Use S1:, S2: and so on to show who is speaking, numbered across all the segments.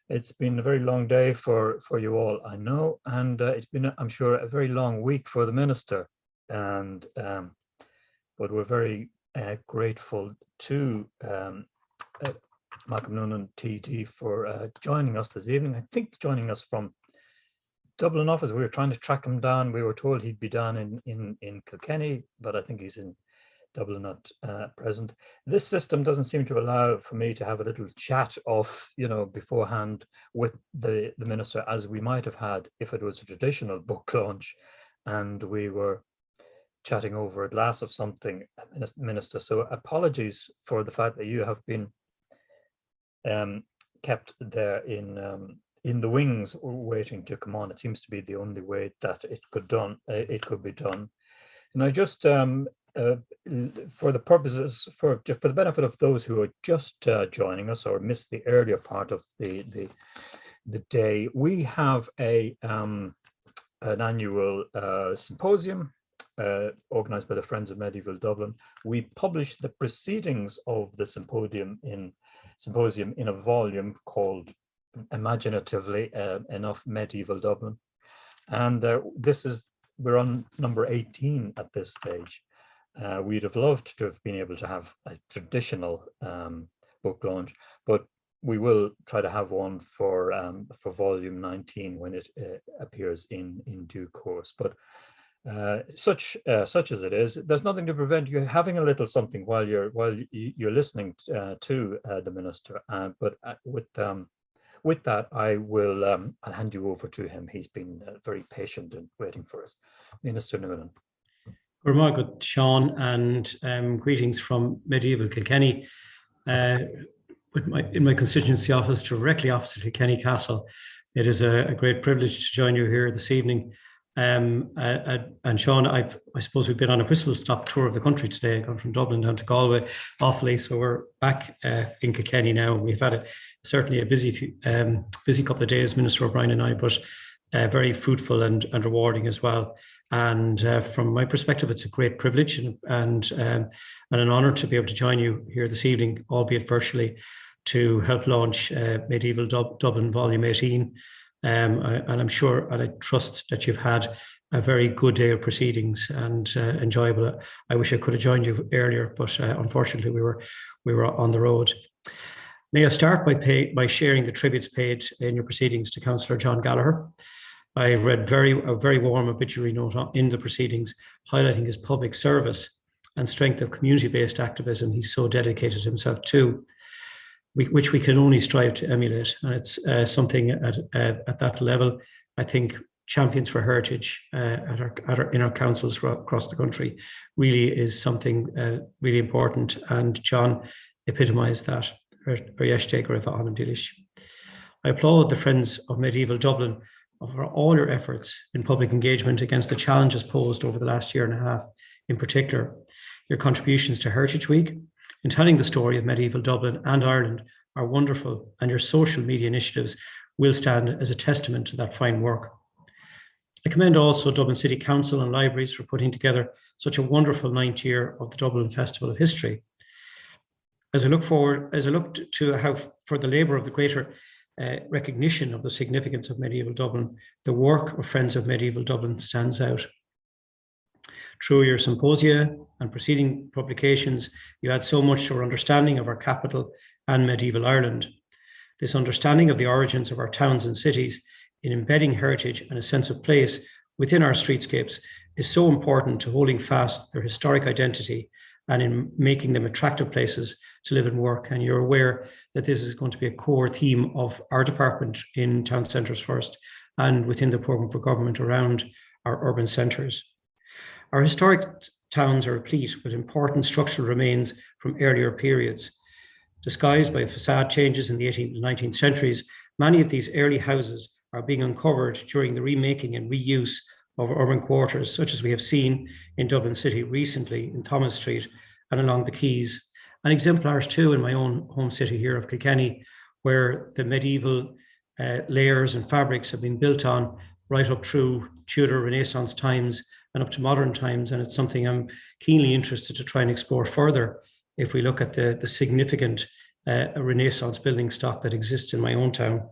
S1: It's been a very long day for you all, I know, and it's been, I'm sure, a very long week for the minister. And but we're very grateful to Malcom Noonan TD for joining us this evening. I think joining us from Dublin office. We were trying to track him down. We were told he'd be down in Kilkenny, but I think he's in Dublin at present. This system doesn't seem to allow for me to have a little chat off, beforehand with the minister, as we might have had if it was a traditional book launch and we were chatting over a glass of something, minister. So apologies for the fact that you have been kept there in the wings waiting to come on. It seems to be the only way that it could be done. And I just for the purposes, for the benefit of those who are just joining us or missed the earlier part of the day, we have an annual symposium organized by the Friends of Medieval Dublin. We publish the proceedings of the symposium in a volume called, imaginatively enough, Medieval Dublin, and we're on number 18 at this stage. We'd have loved to have been able to have a traditional book launch, but we will try to have one for volume 19 when it appears in due course. But such as it is, there's nothing to prevent you having a little something while you're listening to the minister. But with that, I'll hand you over to him. He's been very patient and waiting for us. Minister Noonan.
S2: Good, Seán, and greetings from medieval Kilkenny, in my constituency office, directly opposite Kilkenny Castle. It is a great privilege to join you here this evening. And Seán, I suppose we've been on a whistle-stop tour of the country today, gone from Dublin down to Galway, awfully. So we're back in Kilkenny now. We've had certainly a busy couple of days, Minister O'Brien and I, but very fruitful and rewarding as well. And from my perspective, it's a great privilege and an honour to be able to join you here this evening, albeit virtually, to help launch Medieval Dublin Volume 18. And I'm sure and I trust that you've had a very good day of proceedings and enjoyable. I wish I could have joined you earlier, but unfortunately we were on the road. May I start by sharing the tributes paid in your proceedings to Councillor John Gallagher. I read a very warm obituary note in the proceedings, highlighting his public service and strength of community-based activism he's so dedicated himself to, which we can only strive to emulate. And it's something at that level, I think Champions for Heritage in our councils across the country really is something really important. And John epitomised that. I applaud the Friends of Medieval Dublin for all your efforts in public engagement against the challenges posed over the last year and a half. In particular, your contributions to Heritage Week in telling the story of medieval Dublin and Ireland are wonderful, and your social media initiatives will stand as a testament to that fine work. I commend also Dublin City Council and libraries for putting together such a wonderful 9th year of the Dublin Festival of History. As I look to how, for the labour of the greater recognition of the significance of medieval Dublin, the work of Friends of Medieval Dublin stands out. Through your symposia and preceding publications, you add so much to our understanding of our capital and medieval Ireland. This understanding of the origins of our towns and cities in embedding heritage and a sense of place within our streetscapes is so important to holding fast their historic identity and in making them attractive places to live and work. And you're aware that this is going to be a core theme of our department in Town Centres First and within the programme for government around our urban centres. Our historic towns are replete with important structural remains from earlier periods. Disguised by facade changes in the 18th and 19th centuries, many of these early houses are being uncovered during the remaking and reuse of urban quarters, such as we have seen in Dublin City recently in Thomas Street and along the quays, and exemplars too in my own home city here of Kilkenny, where the medieval layers and fabrics have been built on right up through Tudor Renaissance times and up to modern times. And it's something I'm keenly interested to try and explore further if we look at the significant Renaissance building stock that exists in my own town.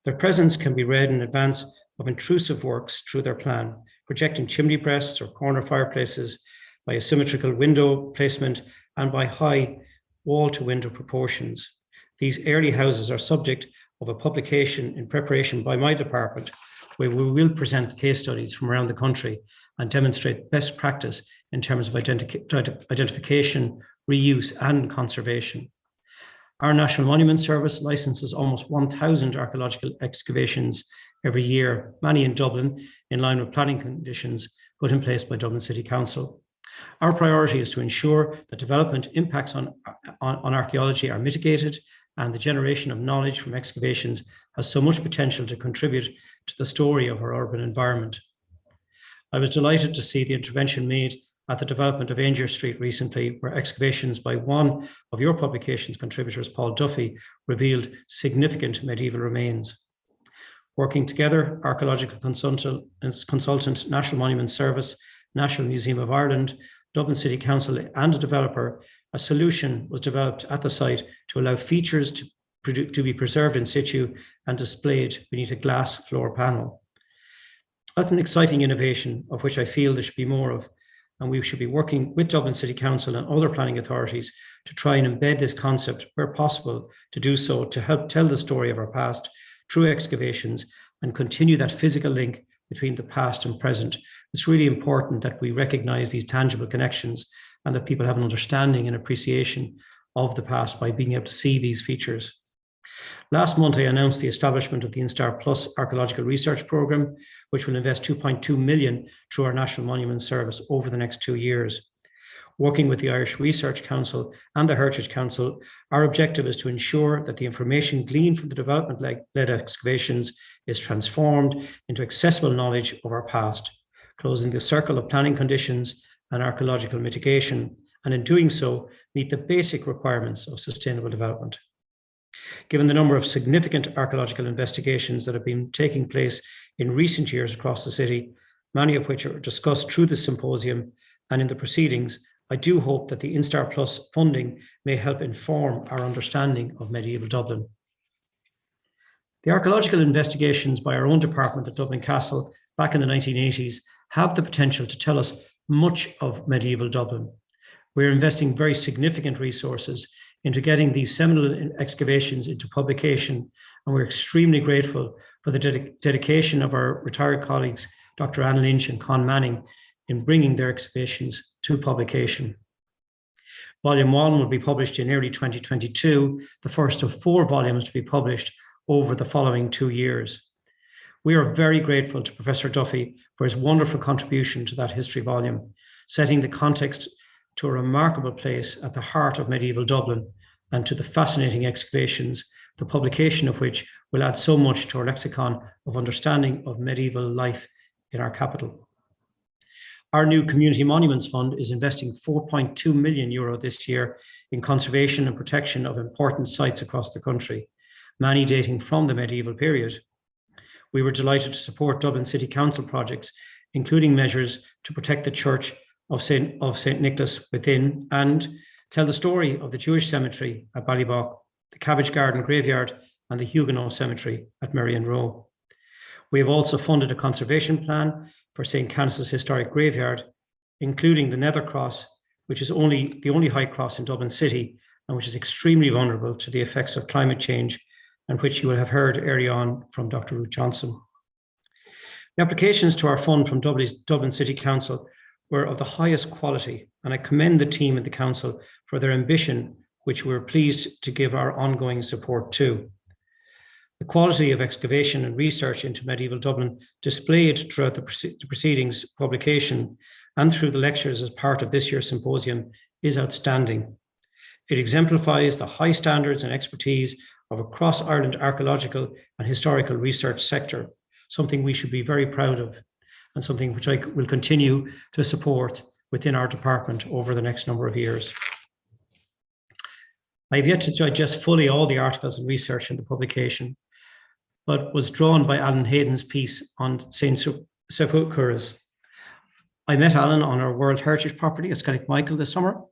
S2: Their presence can be read in advance of intrusive works through their plan, projecting chimney breasts or corner fireplaces, by asymmetrical window placement, and by high wall-to-window proportions. These early houses are subject of a publication in preparation by my department, where we will present case studies from around the country and demonstrate best practice in terms of identification, reuse, and conservation. Our National Monument Service licenses almost 1,000 archaeological excavations every year, many in Dublin, in line with planning conditions put in place by Dublin City Council. Our priority is to ensure that development impacts on archaeology are mitigated, and the generation of knowledge from excavations has so much potential to contribute to the story of our urban environment. I was delighted to see the intervention made at the development of Ainger Street recently, where excavations by one of your publication's contributors, Paul Duffy, revealed significant medieval remains. Working together, archaeological consultant, National Monument Service, National Museum of Ireland, Dublin City Council, and a developer, a solution was developed at the site to allow features to be preserved in situ and displayed beneath a glass floor panel. That's an exciting innovation of which I feel there should be more of, and we should be working with Dublin City Council and other planning authorities to try and embed this concept where possible, to do so to help tell the story of our past through excavations and continue that physical link between the past and present. It's really important that we recognize these tangible connections and that people have an understanding and appreciation of the past by being able to see these features. Last month, I announced the establishment of the Instar Plus Archaeological Research Programme, which will invest 2.2 million through our National Monument Service over the next 2 years. Working with the Irish Research Council and the Heritage Council, our objective is to ensure that the information gleaned from the development-led excavations is transformed into accessible knowledge of our past, closing the circle of planning conditions and archaeological mitigation, and in doing so, meet the basic requirements of sustainable development. Given the number of significant archaeological investigations that have been taking place in recent years across the city, many of which are discussed through the symposium and in the proceedings, I do hope that the Instar Plus funding may help inform our understanding of medieval Dublin. The archaeological investigations by our own department at Dublin Castle back in the 1980s have the potential to tell us much of medieval Dublin. We're investing very significant resources into getting these seminal excavations into publication, and we're extremely grateful for the dedication of our retired colleagues, Dr. Anne Lynch and Con Manning, in bringing their excavations to publication. Volume 1 will be published in early 2022, the first of 4 volumes to be published over the following 2 years. We are very grateful to Professor Duffy for his wonderful contribution to that history volume, setting the context to a remarkable place at the heart of medieval Dublin and to the fascinating excavations, the publication of which will add so much to our lexicon of understanding of medieval life in our capital. Our new Community Monuments Fund is investing €4.2 million this year in conservation and protection of important sites across the country, many dating from the medieval period. We were delighted to support Dublin City Council projects, including measures to protect the Church of St. Nicholas within and tell the story of the Jewish cemetery at Ballybough, the Cabbage Garden Graveyard, and the Huguenot Cemetery at Merrion Row. We have also funded a conservation plan for St. Canice's historic graveyard, including the Nether Cross, which is the only high cross in Dublin City and which is extremely vulnerable to the effects of climate change, and which you will have heard early on from Dr. Ruth Johnson. The applications to our fund from Dublin City Council were of the highest quality, and I commend the team at the Council for their ambition, which we're pleased to give our ongoing support to. The quality of excavation and research into medieval Dublin displayed throughout the proceedings publication and through the lectures as part of this year's symposium is outstanding. It exemplifies the high standards and expertise of a cross-Ireland archaeological and historical research sector, something we should be very proud of and something which I will continue to support within our department over the next number of years. I have yet to digest fully all the articles and research in the publication, but was drawn by Alan Hayden's piece on St. Sepulchres. I met Alan on our World Heritage property at Skellig Michael this summer,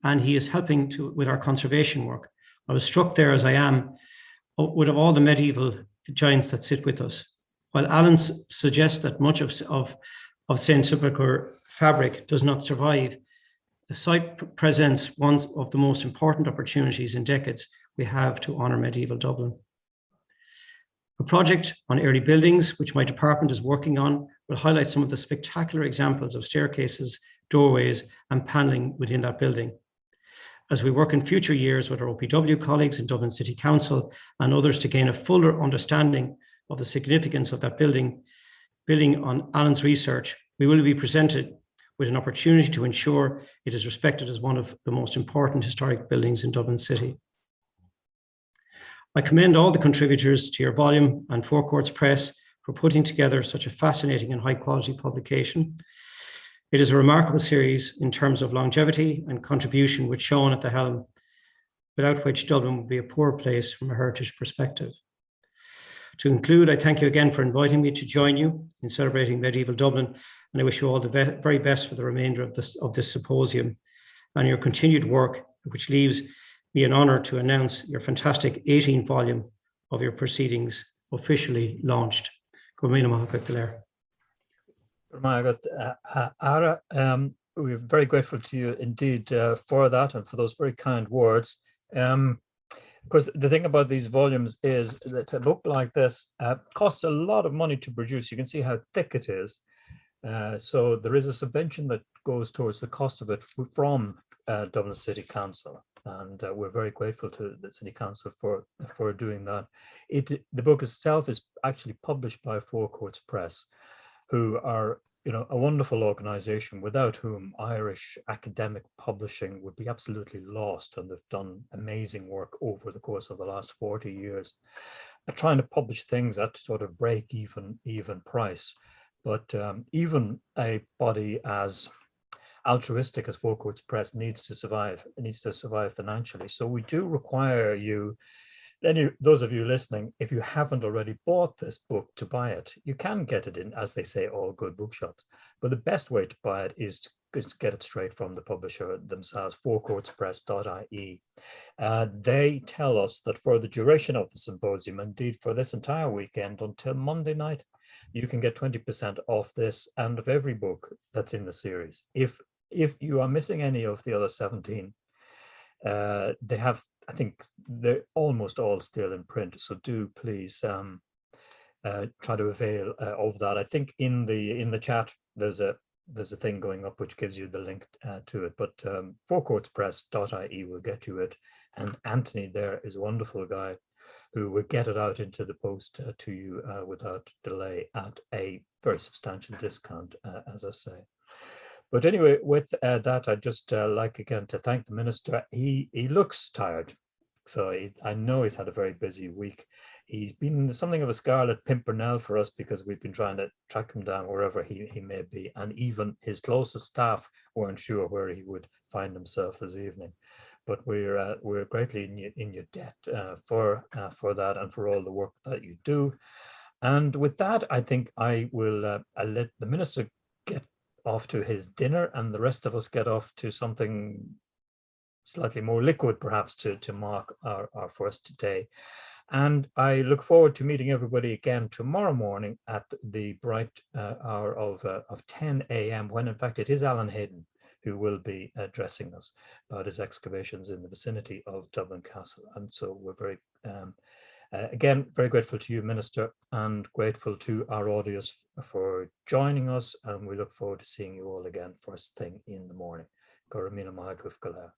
S2: and he is helping with our conservation work. I was struck there, as I am, with all the medieval giants that sit with us. While Alan suggests that much of St. Sepulchre fabric does not survive, the site presents one of the most important opportunities in decades we have to honour medieval Dublin. A project on early buildings, which my department is working on, will highlight some of the spectacular examples of staircases, doorways, and panelling within that building. As we work in future years with our OPW colleagues in Dublin City Council and others to gain a fuller understanding of the significance of that building on Alan's research, we will be presented with an opportunity to ensure it is respected as one of the most important historic buildings in Dublin City. I commend all the contributors to your volume and Four Courts Press for putting together such a fascinating and high quality publication. It is a remarkable series in terms of longevity and contribution with Seán at the helm, without which Dublin would be a poor place from a heritage perspective. To conclude, I thank you again for inviting me to join you in celebrating medieval Dublin, and I wish you all the very best for the remainder of this symposium and your continued work, which leaves me an honour to announce your fantastic 18th volume of your proceedings officially launched.
S1: We're very grateful to you indeed for that and for those very kind words. Because the thing about these volumes is that a book like this costs a lot of money to produce. You can see how thick it is. So there is a subvention that goes towards the cost of it from Dublin City Council, and we're very grateful to the City Council for doing that. The book itself is actually published by Four Courts Press, who are a wonderful organization without whom Irish academic publishing would be absolutely lost, and they've done amazing work over the course of the last 40 years, trying to publish things at sort of break even price. But even a body as altruistic as Four Courts Press needs to survive. It needs to survive financially. So we do require you, those of you listening, if you haven't already bought this book, to buy it. You can get it in, as they say, all good bookshops. But the best way to buy it is to get it straight from the publisher themselves, fourcourtspress.ie. They tell us that for the duration of the symposium, indeed for this entire weekend until Monday night, you can get 20% off this and of every book that's in the series. If you are missing any of the other 17, they have, I think they're almost all still in print. So do please try to avail of that. I think in the chat there's a thing going up which gives you the link to it. But fourcourtspress.ie will get you it. And Anthony there is a wonderful guy who will get it out into the post to you without delay at a very substantial discount, as I say. But anyway, with that, I'd just like again to thank the Minister. He looks tired, so I know he's had a very busy week. He's been something of a Scarlet Pimpernel for us because we've been trying to track him down wherever he may be, and even his closest staff weren't sure where he would find himself this evening. But we're greatly in your debt for that and for all the work that you do. And with that, I think I will I'll let the Minister get off to his dinner, and the rest of us get off to something slightly more liquid, perhaps, to mark our first day. And I look forward to meeting everybody again tomorrow morning at the bright hour of 10 a.m. when, in fact, it is Alan Hayden who will be addressing us about his excavations in the vicinity of Dublin Castle. And so we're very, again, very grateful to you, Minister, and grateful to our audience for joining us. And we look forward to seeing you all again first thing in the morning. Go Ramina Mahakuf Galah.